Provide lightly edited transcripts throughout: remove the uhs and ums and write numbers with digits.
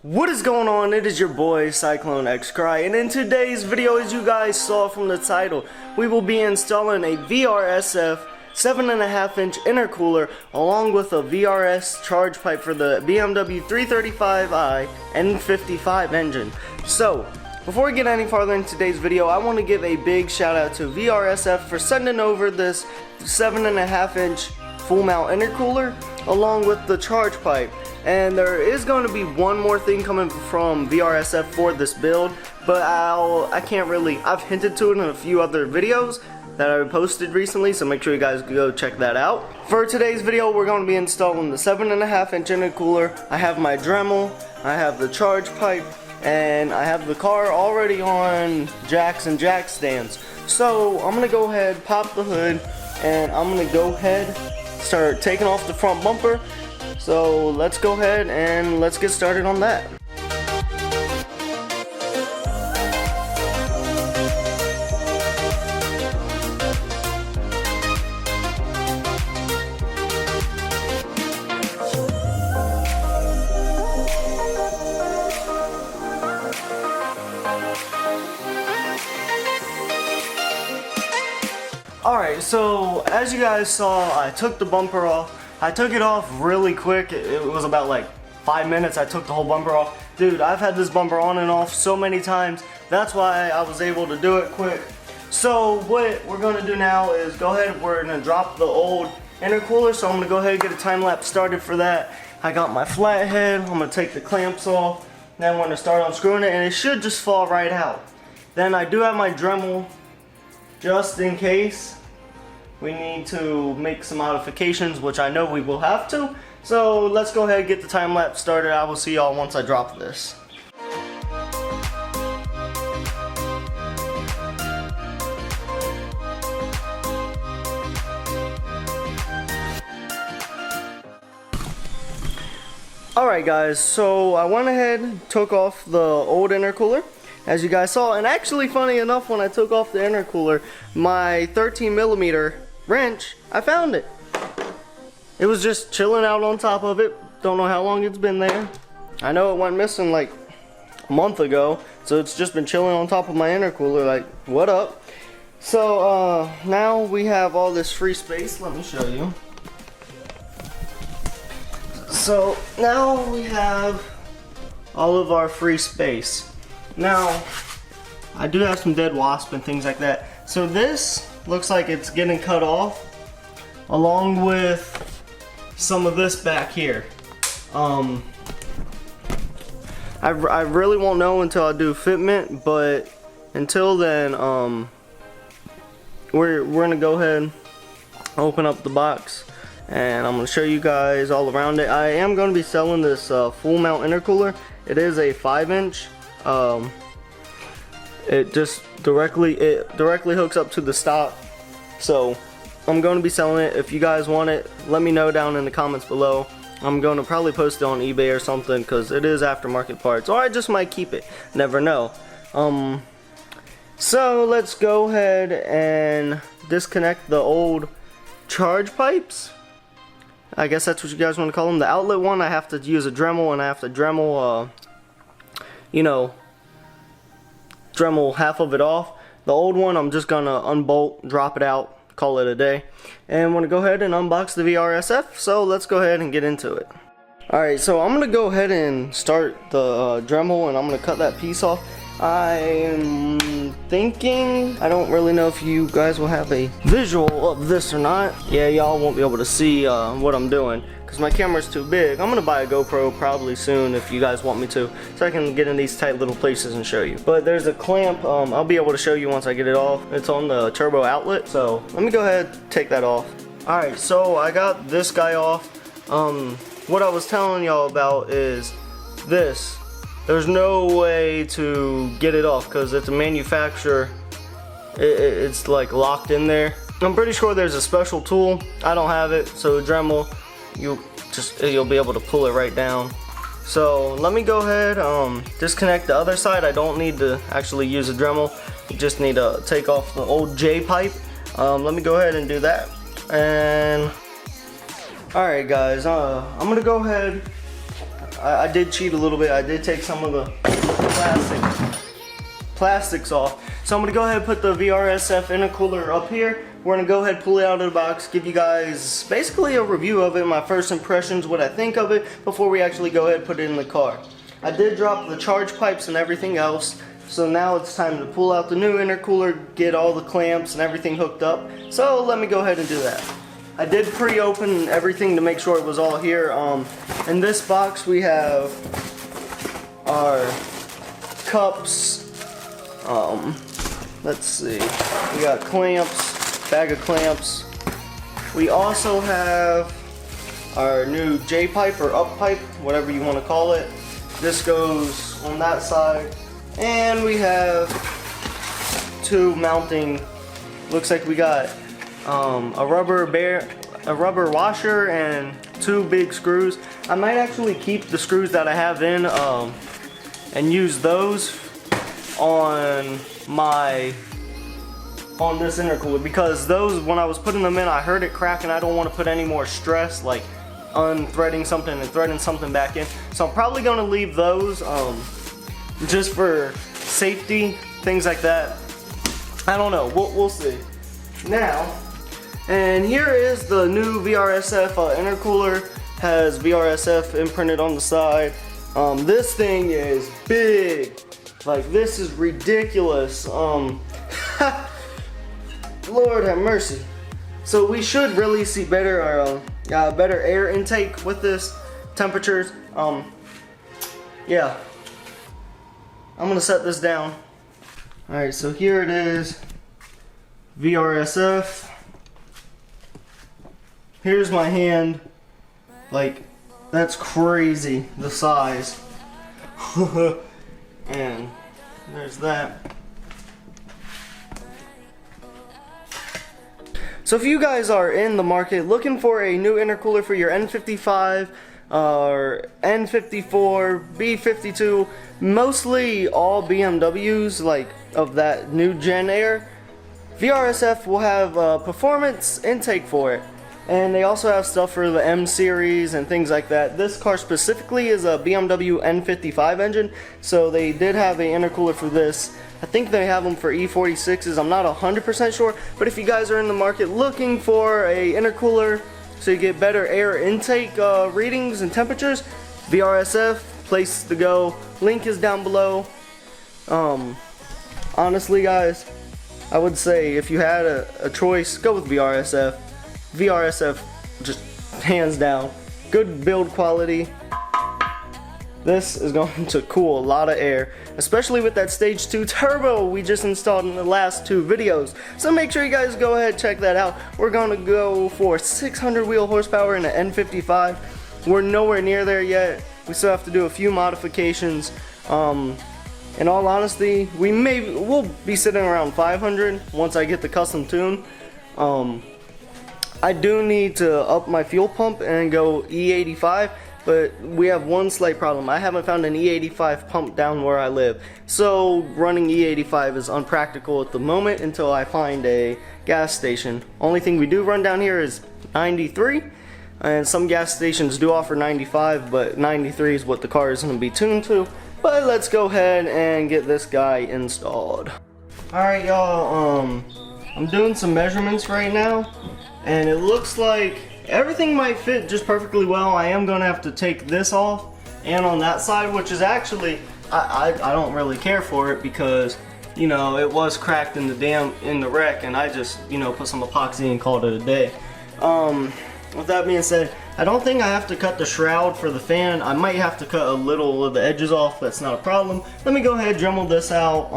What is going on? It is your boy Cyclone X Cry, and in today's video, as you guys saw from the title, we will be installing a VRSF 7.5-inch intercooler along with a VRS charge pipe for the BMW 335I N55 engine. So, before we get any farther in today's video, I want to give a big shout out to VRSF for sending over this 7.5-inch full mount intercooler along with the charge pipe. And there is going to be one more thing coming from VRSF for this build, but I can't really, I've hinted to it in a few other videos that I posted recently, so make sure you guys go check that out. For today's video, we're going to be installing the 7.5-inch intercooler. I have my Dremel, I have the charge pipe, and I have the car already on jacks and jack stands. So I'm going to go ahead, pop the hood, and I'm going to go ahead, start taking off the front bumper. So let's go ahead and let's get started on that. Alright, so as you guys saw, I took the bumper off. I took it off really quick. It was about like 5 minutes. I took the whole bumper off. Dude, I've had this bumper on and off so many times. That's why I was able to do it quick. So what we're going to do now is go ahead. We're going to drop the old intercooler. So I'm going to go ahead and get a time lapse started for that. I got my flathead. I'm going to take the clamps off. Then I'm going to start unscrewing it, and it should just fall right out. Then I do have my Dremel just in case we need to make some modifications, which I know we will have to. So let's go ahead and get the time lapse started. I will see y'all once I drop this. Alright guys, so I went ahead and took off the old intercooler, as you guys saw, and actually funny enough, when I took off the intercooler, my 13mm wrench, I found it. It was just chilling out on top of it. Don't know how long it's been there. I know it went missing like a month ago, so it's just been chilling on top of my intercooler like, what up? So now we have all this free space. Let me show you. So now we have all of our free space. Now I do have some dead wasp and things like that. So this looks like it's getting cut off along with some of this back here. I really won't know until I do fitment, but until then we're gonna go ahead, open up the box, and I'm gonna show you guys all around it. I am gonna be selling this full mount intercooler. It is a 5-inch. It just directly hooks up to the stock. So I'm going to be selling it. If you guys want it, let me know down in the comments below. I'm going to probably post it on eBay or something because it is aftermarket parts, or I just might keep it, never know. So let's go ahead and disconnect the old charge pipes. I guess that's what you guys want to call them. The outlet one, I have to use a Dremel, and I have to Dremel Dremel half of it off. The old one, I'm just gonna unbolt, drop it out, call it a day. And I'm gonna go ahead and unbox the VRSF, so let's go ahead and get into it. Alright, so I'm gonna go ahead and start the Dremel, and I'm gonna cut that piece off. I'm thinking, I don't really know if you guys will have a visual of this or not. Yeah, y'all won't be able to see what I'm doing because my camera's too big. I'm gonna buy a GoPro probably soon if you guys want me to, so I can get in these tight little places and show you. But there's a clamp, I'll be able to show you once I get it off. It's on the turbo outlet, so let me go ahead and take that off. Alright, so I got this guy off. What I was telling y'all about is this. There's no way to get it off because it's a manufacturer. It's like locked in there. I'm pretty sure there's a special tool. I don't have it, so Dremel, you'll be able to pull it right down. So let me go ahead, disconnect the other side. I don't need to actually use a Dremel. You just need to take off the old J pipe. Let me go ahead and do that. And alright guys, I'm gonna go ahead, I did cheat a little bit. I did take some of the plastics off. So I'm gonna go ahead and put the VRSF intercooler up here. We're gonna go ahead and pull it out of the box, give you guys basically a review of it, my first impressions, what I think of it, before we actually go ahead and put it in the car. I did drop the charge pipes and everything else, so now it's time to pull out the new intercooler, get all the clamps and everything hooked up. So let me go ahead and do that. I did pre-open everything to make sure it was all here. In this box we have our cups. Let's see. We got clamps, bag of clamps. We also have our new J pipe or up pipe, whatever you want to call it. This goes on that side. And we have two mounting. Looks like we got a rubber washer and two big screws. I might actually keep the screws that I have in and use those on this intercooler, because those, when I was putting them in, I heard it crack and I don't want to put any more stress like unthreading something and threading something back in. So I'm probably going to leave those just for safety, things like that. I don't know, we'll see. Now, and here is the new VRSF intercooler. Has VRSF imprinted on the side. This thing is big. Like, this is ridiculous. Lord have mercy. So we should really see better better air intake with this, temperatures. Yeah. I'm gonna set this down. Alright, so here it is. VRSF. Here's my hand. Like, that's crazy, the size. And there's that. So if you guys are in the market looking for a new intercooler for your N55 or N54, B52, mostly all BMWs like of that new Gen Air, VRSF will have a performance intake for it. And they also have stuff for the M series and things like that. This car specifically is a BMW N55 engine, so they did have an intercooler for this. I think they have them for E46s, I'm not 100% sure, but if you guys are in the market looking for a intercooler so you get better air intake readings and temperatures, VRSF, place to go. Link is down below. Honestly guys, I would say if you had a choice, go with VRSF. VRSF, just hands down. Good build quality. This is going to cool a lot of air, especially with that stage 2 turbo we just installed in the last 2 videos. So make sure you guys go ahead and check that out. We're going to go for 600 wheel horsepower in an N55. We're nowhere near there yet. We still have to do a few modifications. In all honesty, we'll be sitting around 500 once I get the custom tune. I do need to up my fuel pump and go E85, but we have one slight problem. I haven't found an E85 pump down where I live. So running E85 is unpractical at the moment until I find a gas station. Only thing we do run down here is 93, and some gas stations do offer 95, but 93 is what the car is going to be tuned to. But let's go ahead and get this guy installed. Alright y'all, I'm doing some measurements right now, and it looks like everything might fit just perfectly well. I am going to have to take this off and on that side, which is actually, I don't really care for it because, you know, it was cracked in the wreck, and I just, you know, put some epoxy and called it a day. With that being said, I don't think I have to cut the shroud for the fan. I might have to cut a little of the edges off. That's not a problem. Let me go ahead and Dremel this out.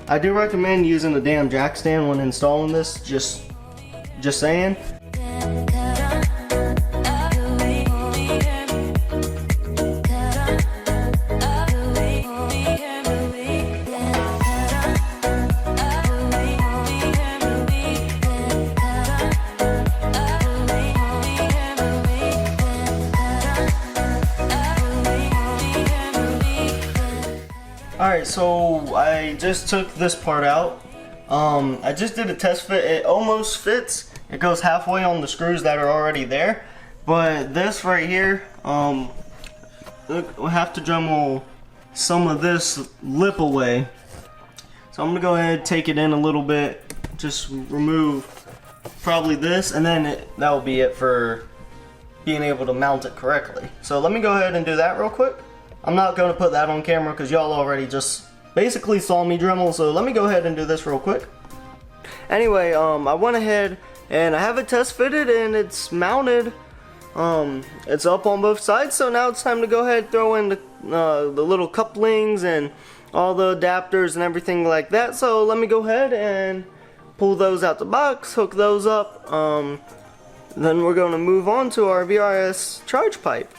I do recommend using the damn jack stand when installing this. Just saying. Alright, so I just took this part out. I just did a test fit. It almost fits. It goes halfway on the screws that are already there. But this right here, we'll have to Dremel some of this lip away. So I'm gonna go ahead, take it in a little bit, just remove probably this, and then that will be it for being able to mount it correctly. So let me go ahead and do that real quick. I'm not gonna put that on camera because y'all already just basically saw me Dremel, so let me go ahead and do this real quick. Anyway, I went ahead and I have it test fitted and it's mounted. It's up on both sides, so now it's time to go ahead and throw in the little couplings and all the adapters and everything like that. So let me go ahead and pull those out the box, hook those up. Then we're going to move on to our VRS charge pipe.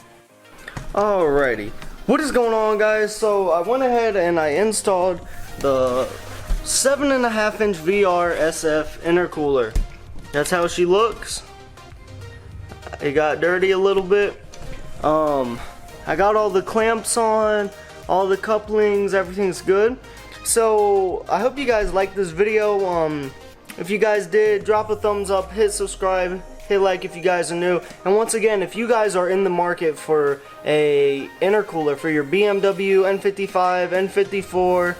Alrighty, what is going on, guys? So I went ahead and I installed the 7.5-inch VRSF intercooler. That's how she looks. It got dirty a little bit. I got all the clamps on, all the couplings, everything's good. So I hope you guys liked this video. If you guys did, drop a thumbs up, hit subscribe, hit like if you guys are new. And once again, if you guys are in the market for a intercooler for your BMW N55, N54,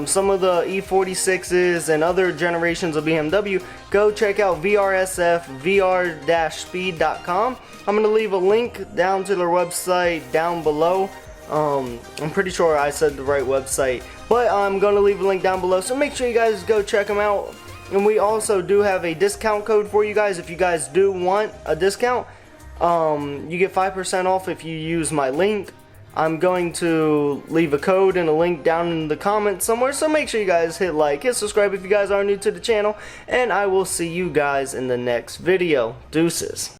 some of the E46s and other generations of BMW, go check out VRSF, vr-speed.com. I'm going to leave a link down to their website down below. I'm pretty sure I said the right website, but I'm going to leave a link down below, so make sure you guys go check them out. And we also do have a discount code for you guys. If you guys do want a discount, you get 5% off if you use my link. I'm going to leave a code and a link down in the comments somewhere, so make sure you guys hit like, hit subscribe if you guys are new to the channel, and I will see you guys in the next video. Deuces.